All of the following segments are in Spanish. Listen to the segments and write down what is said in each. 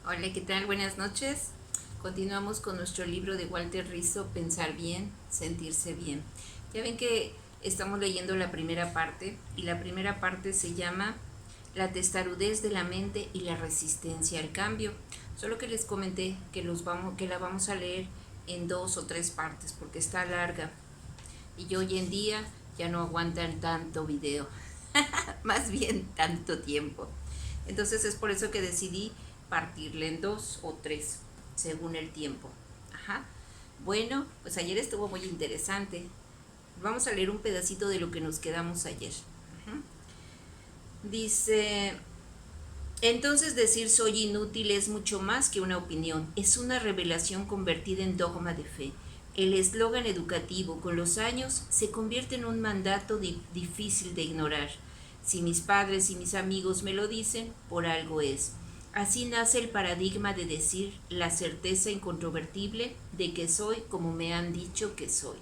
Hola, ¿qué tal? Buenas noches. Continuamos con nuestro libro de Walter Rizzo, Pensar bien, sentirse bien. Ya ven que estamos leyendo la primera parte y la primera parte se llama La testarudez de la mente y la resistencia al cambio. Solo que les comenté que la vamos a leer en 2 o 3 partes porque está larga y hoy en día ya no aguantan tanto video, más bien tanto tiempo. Entonces es por eso que decidí partirle en 2 o 3, según el tiempo. Ajá. Bueno, pues ayer estuvo muy interesante. Vamos a leer un pedacito de lo que nos quedamos ayer. Ajá. Dice, entonces decir soy inútil es mucho más que una opinión, es una revelación convertida en dogma de fe. El eslogan educativo con los años se convierte en un mandato difícil de ignorar. Si mis padres y mis amigos me lo dicen, por algo es. Así nace el paradigma de decir la certeza incontrovertible de que soy como me han dicho que soy.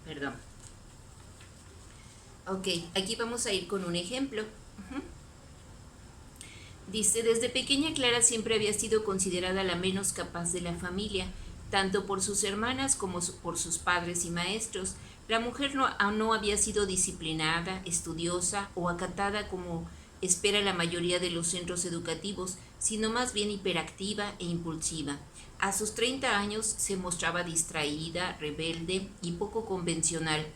Perdón. Ok, aquí vamos a ir con un ejemplo. Uh-huh. Dice, desde pequeña Clara siempre había sido considerada la menos capaz de la familia, tanto por sus hermanas como por sus padres y maestros. La mujer no había sido disciplinada, estudiosa o acatada como espera la mayoría de los centros educativos, sino más bien hiperactiva e impulsiva. A sus 30 años se mostraba distraída, rebelde y poco convencional.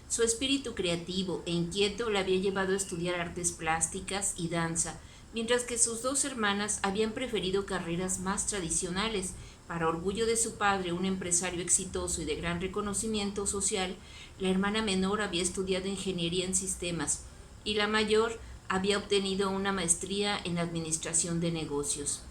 Su espíritu creativo e inquieto la había llevado a estudiar artes plásticas y danza, mientras que sus 2 hermanas habían preferido carreras más tradicionales. Para orgullo de su padre, un empresario exitoso y de gran reconocimiento social, la hermana menor había estudiado ingeniería en sistemas y la mayor había obtenido una maestría en administración de negocios.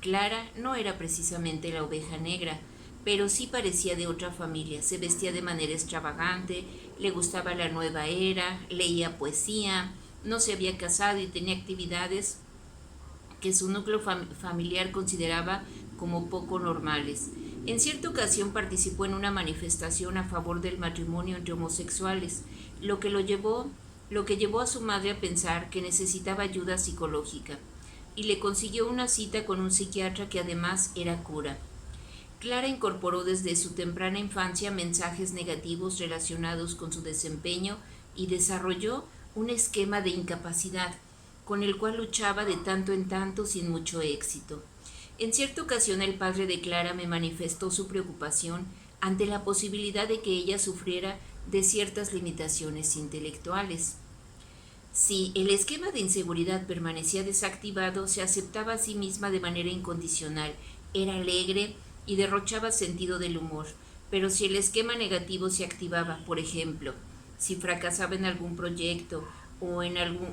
Clara no era precisamente la oveja negra, pero sí parecía de otra familia. Se vestía de manera extravagante, le gustaba la nueva era, leía poesía, no se había casado y tenía actividades que su núcleo familiar consideraba como poco normales. En cierta ocasión participó en una manifestación a favor del matrimonio entre homosexuales, lo que llevó a su madre a pensar que necesitaba ayuda psicológica, y le consiguió una cita con un psiquiatra que además era cura. Clara incorporó desde su temprana infancia mensajes negativos relacionados con su desempeño y desarrolló un esquema de incapacidad con el cual luchaba de tanto en tanto sin mucho éxito. En cierta ocasión el padre de Clara me manifestó su preocupación ante la posibilidad de que ella sufriera de ciertas limitaciones intelectuales. Si el esquema de inseguridad permanecía desactivado, se aceptaba a sí misma de manera incondicional, era alegre y derrochaba sentido del humor. Pero si el esquema negativo se activaba, por ejemplo, si fracasaba en algún proyecto o en algún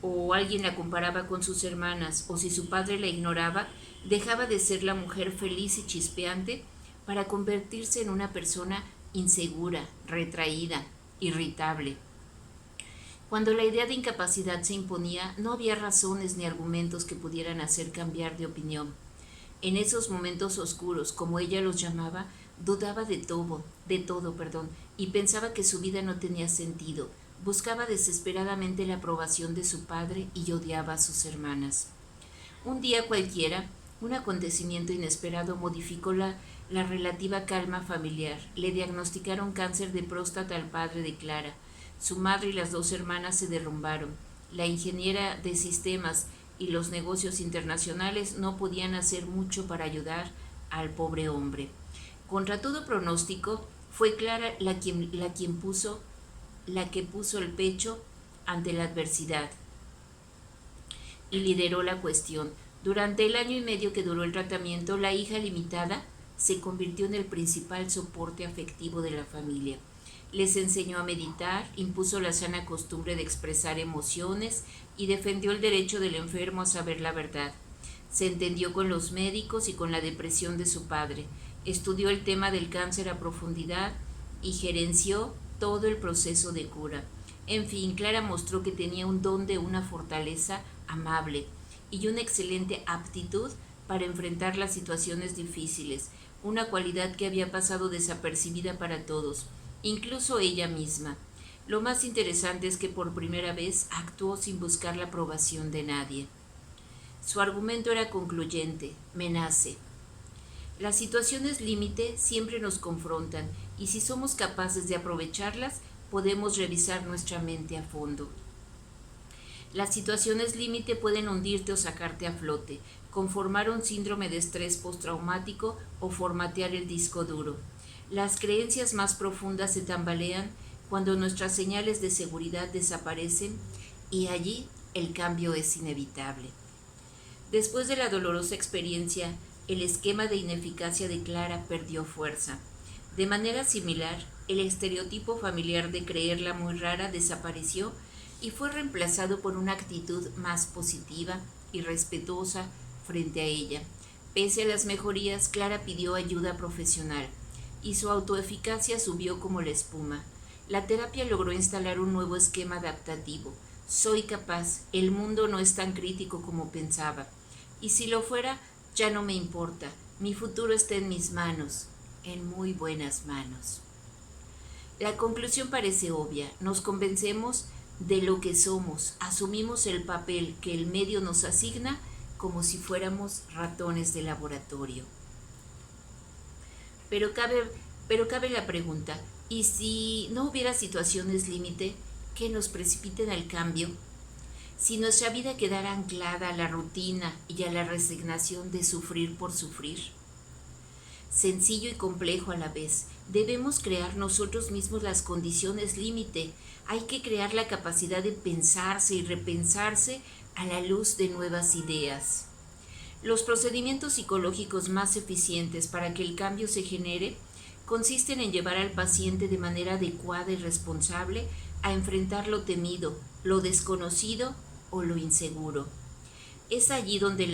o alguien la comparaba con sus hermanas, o si su padre la ignoraba, dejaba de ser la mujer feliz y chispeante para convertirse en una persona insegura, retraída, irritable. Cuando la idea de incapacidad se imponía, no había razones ni argumentos que pudieran hacer cambiar de opinión. En esos momentos oscuros, como ella los llamaba, dudaba de todo, y pensaba que su vida no tenía sentido. Buscaba desesperadamente la aprobación de su padre y odiaba a sus hermanas. Un día cualquiera, un acontecimiento inesperado modificó la relativa calma familiar. Le diagnosticaron cáncer de próstata al padre de Clara. Su madre y las 2 hermanas se derrumbaron. La ingeniera de sistemas y los negocios internacionales no podían hacer mucho para ayudar al pobre hombre. Contra todo pronóstico, fue Clara la que puso el pecho ante la adversidad y lideró la cuestión. Durante el año y medio que duró el tratamiento, la hija limitada se convirtió en el principal soporte afectivo de la familia. Les enseñó a meditar, impuso la sana costumbre de expresar emociones y defendió el derecho del enfermo a saber la verdad. Se entendió con los médicos y con la depresión de su padre, estudió el tema del cáncer a profundidad y gerenció todo el proceso de cura. En fin, Clara mostró que tenía un don de una fortaleza amable y una excelente aptitud para enfrentar las situaciones difíciles, una cualidad que había pasado desapercibida para todos, incluso ella misma. Lo más interesante es que por primera vez actuó sin buscar la aprobación de nadie. Su argumento era concluyente: me nace. Las situaciones límite siempre nos confrontan y si somos capaces de aprovecharlas, podemos revisar nuestra mente a fondo. Las situaciones límite pueden hundirte o sacarte a flote, conformar un síndrome de estrés postraumático o formatear el disco duro. Las creencias más profundas se tambalean cuando nuestras señales de seguridad desaparecen y allí el cambio es inevitable. Después de la dolorosa experiencia, el esquema de ineficacia de Clara perdió fuerza. De manera similar, el estereotipo familiar de creerla muy rara desapareció y fue reemplazado por una actitud más positiva y respetuosa frente a ella. Pese a las mejorías, Clara pidió ayuda profesional y su autoeficacia subió como la espuma. La terapia logró instalar un nuevo esquema adaptativo. Soy capaz, el mundo no es tan crítico como pensaba. Y si lo fuera, ya no me importa. Mi futuro está en mis manos, en muy buenas manos. La conclusión parece obvia. Nos convencemos de lo que somos, asumimos el papel que el medio nos asigna como si fuéramos ratones de laboratorio. Pero cabe la pregunta, ¿y si no hubiera situaciones límite que nos precipiten al cambio? Si nuestra vida quedara anclada a la rutina y a la resignación de sufrir por sufrir. Sencillo y complejo a la vez, debemos crear nosotros mismos las condiciones límite. Hay que crear la capacidad de pensarse y repensarse a la luz de nuevas ideas. Los procedimientos psicológicos más eficientes para que el cambio se genere consisten en llevar al paciente de manera adecuada y responsable a enfrentar lo temido, lo desconocido o lo inseguro. Es allí donde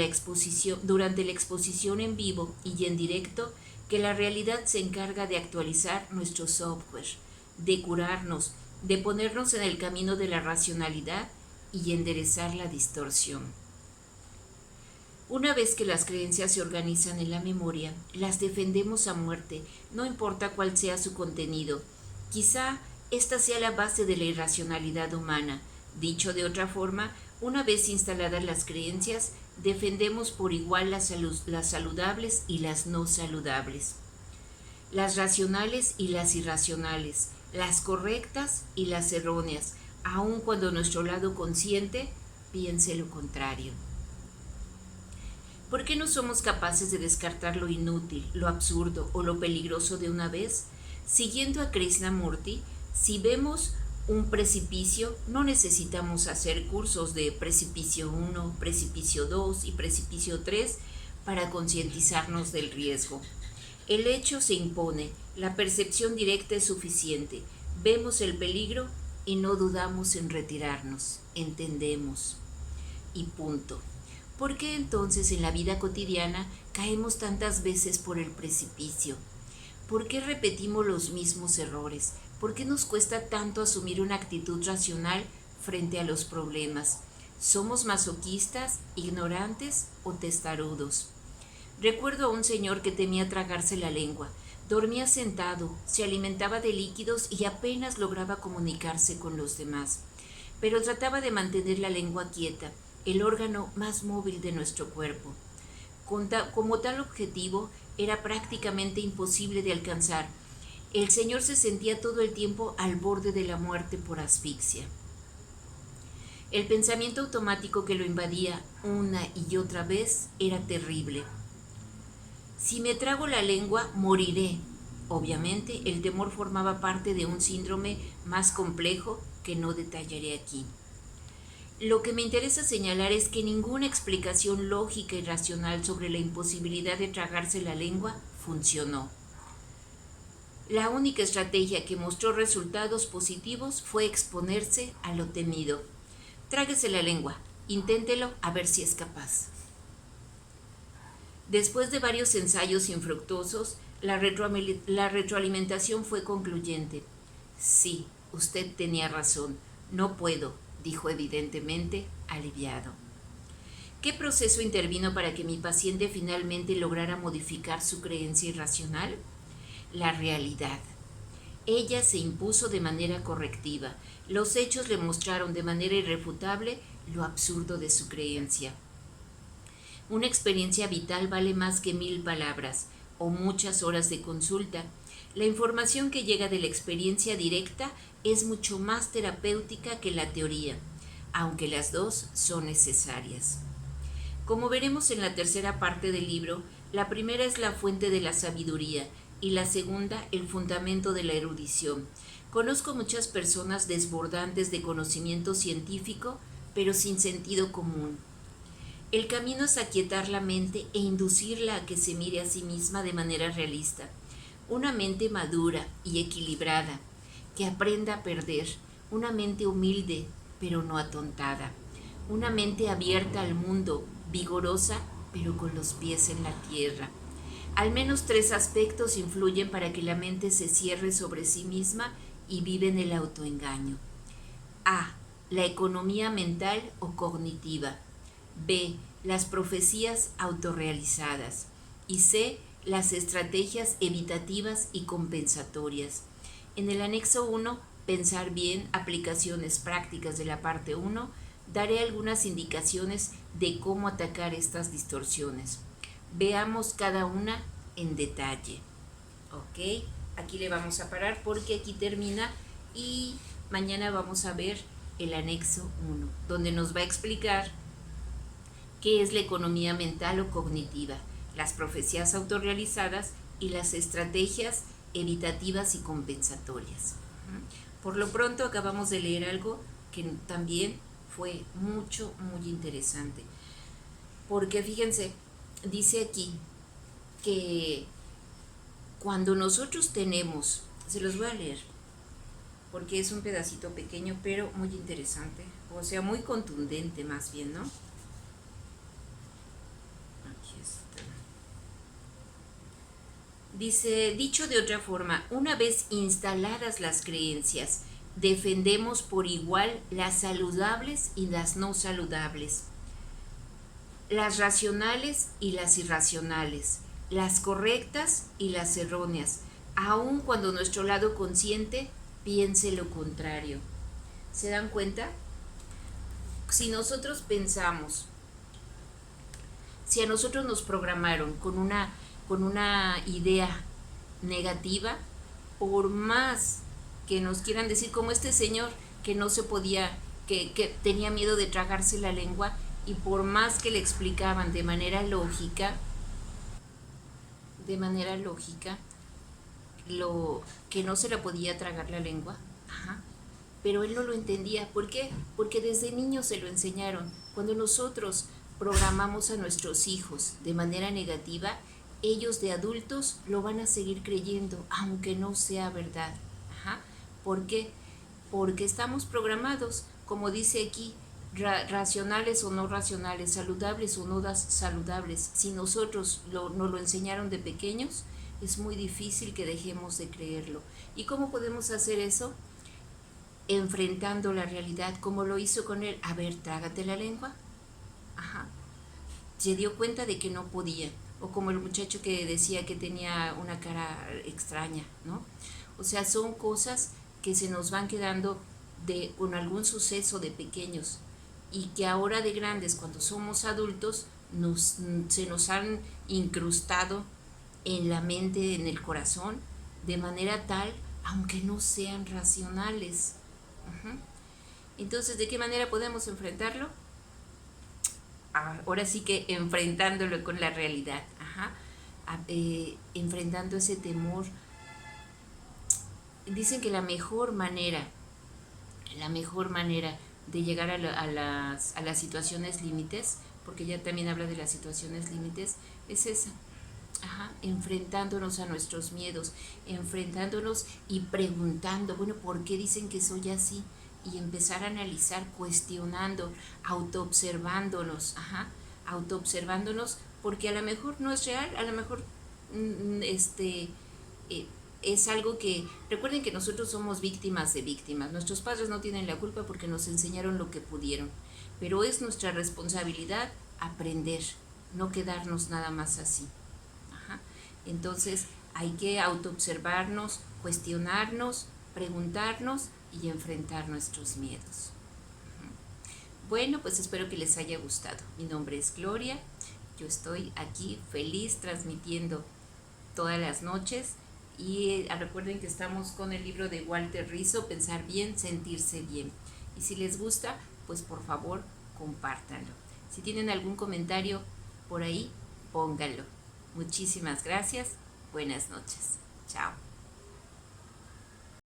durante la exposición en vivo y en directo que la realidad se encarga de actualizar nuestro software, de curarnos, de ponernos en el camino de la racionalidad y enderezar la distorsión. Una vez que las creencias se organizan en la memoria, las defendemos a muerte, no importa cuál sea su contenido. Quizá esta sea la base de la irracionalidad humana. Dicho de otra forma, una vez instaladas las creencias, defendemos por igual las saludables y las no saludables, las racionales y las irracionales, las correctas y las erróneas, aun cuando nuestro lado consciente piense lo contrario. ¿Por qué no somos capaces de descartar lo inútil, lo absurdo o lo peligroso de una vez? Siguiendo a Krishnamurti, si vemos un precipicio, no necesitamos hacer cursos de precipicio 1, precipicio 2 y precipicio 3 para concientizarnos del riesgo. El hecho se impone, la percepción directa es suficiente, vemos el peligro y no dudamos en retirarnos, entendemos y punto. ¿Por qué entonces en la vida cotidiana caemos tantas veces por el precipicio? ¿Por qué repetimos los mismos errores? ¿Por qué nos cuesta tanto asumir una actitud racional frente a los problemas? ¿Somos masoquistas, ignorantes o testarudos? Recuerdo a un señor que temía tragarse la lengua. Dormía sentado, se alimentaba de líquidos y apenas lograba comunicarse con los demás. Pero trataba de mantener la lengua quieta, el órgano más móvil de nuestro cuerpo. Como tal objetivo era prácticamente imposible de alcanzar. El señor se sentía todo el tiempo al borde de la muerte por asfixia. El pensamiento automático que lo invadía una y otra vez era terrible. Si me trago la lengua, moriré. Obviamente, el temor formaba parte de un síndrome más complejo que no detallaré aquí. Lo que me interesa señalar es que ninguna explicación lógica y racional sobre la imposibilidad de tragarse la lengua funcionó. La única estrategia que mostró resultados positivos fue exponerse a lo temido. Tráguese la lengua, inténtelo a ver si es capaz. Después de varios ensayos infructuosos, la retroalimentación fue concluyente. Sí, usted tenía razón, no puedo, dijo evidentemente aliviado. ¿Qué proceso intervino para que mi paciente finalmente lograra modificar su creencia irracional? La realidad. Ella se impuso de manera correctiva. Los hechos le mostraron de manera irrefutable lo absurdo de su creencia. Una experiencia vital vale más que 1000 palabras o muchas horas de consulta. La información que llega de la experiencia directa es mucho más terapéutica que la teoría, aunque las dos son necesarias. Como veremos en la tercera parte del libro, la primera es la fuente de la sabiduría y la segunda el fundamento de la erudición. Conozco muchas personas desbordantes de conocimiento científico, pero sin sentido común. El camino es aquietar la mente e inducirla a que se mire a sí misma de manera realista. Una mente madura y equilibrada, que aprenda a perder, una mente humilde, pero no atontada, una mente abierta al mundo, vigorosa, pero con los pies en la tierra. Al menos 3 aspectos influyen para que la mente se cierre sobre sí misma y vive en el autoengaño. A. La economía mental o cognitiva. B. Las profecías autorrealizadas. Y C. Las estrategias evitativas y compensatorias. En el anexo 1, Pensar bien, aplicaciones prácticas de la parte 1, daré algunas indicaciones de cómo atacar estas distorsiones. Veamos cada una en detalle. Ok, aquí le vamos a parar porque aquí termina y mañana vamos a ver el anexo 1, donde nos va a explicar qué es la economía mental o cognitiva, las profecías autorrealizadas y las estrategias evitativas y compensatorias. Por lo pronto acabamos de leer algo que también fue muy interesante, porque fíjense, dice aquí que cuando nosotros tenemos, se los voy a leer, porque es un pedacito pequeño, pero muy interesante, o sea, muy contundente más bien, ¿no? Aquí está. Dice, dicho de otra forma, una vez instaladas las creencias, defendemos por igual las saludables y las no saludables, las racionales y las irracionales, las correctas y las erróneas, aun cuando nuestro lado consciente piense lo contrario. ¿Se dan cuenta? Si nosotros pensamos, si a nosotros nos programaron con una idea negativa, por más que nos quieran decir, como este señor que no se podía, que tenía miedo de tragarse la lengua, y por más que le explicaban de manera lógica, lo que no se le podía tragar la lengua, pero él no lo entendía. ¿Por qué? Porque desde niño se lo enseñaron. Cuando nosotros programamos a nuestros hijos de manera negativa, ellos de adultos lo van a seguir creyendo, aunque no sea verdad. ¿Por qué? Porque estamos programados, como dice aquí, racionales o no racionales, saludables o no saludables. Si nosotros nos lo enseñaron de pequeños, es muy difícil que dejemos de creerlo. ¿Y cómo podemos hacer eso? Enfrentando la realidad, como lo hizo con él. A ver, trágate la lengua. Se dio cuenta de que no podía. O como el muchacho que decía que tenía una cara extraña, ¿no? O sea, son cosas que se nos van quedando con algún suceso de pequeños y que ahora de grandes, cuando somos adultos, se nos han incrustado en la mente, en el corazón, de manera tal, aunque no sean racionales. Entonces, ¿de qué manera podemos enfrentarlo? Ahora sí que enfrentándolo con la realidad, enfrentando ese temor. Dicen que la mejor manera de llegar a las situaciones límites, porque ya también habla de las situaciones límites, es esa. Enfrentándonos a nuestros miedos, enfrentándonos y preguntando, bueno, ¿por qué dicen que soy así? Y empezar a analizar, cuestionando, autoobservándonos, porque a lo mejor no es real, a lo mejor es algo que, recuerden que nosotros somos víctimas de víctimas, nuestros padres no tienen la culpa porque nos enseñaron lo que pudieron, pero es nuestra responsabilidad aprender, no quedarnos nada más así. Entonces hay que autoobservarnos, cuestionarnos, preguntarnos y enfrentar nuestros miedos. Bueno, pues espero que les haya gustado. Mi nombre es Gloria Yo estoy aquí feliz transmitiendo todas las noches y recuerden que estamos con el libro de Walter Rizzo, Pensar bien, sentirse bien. Y si les gusta, pues por favor compártanlo. Si tienen algún comentario por ahí, pónganlo. Muchísimas gracias. Buenas noches. Chao.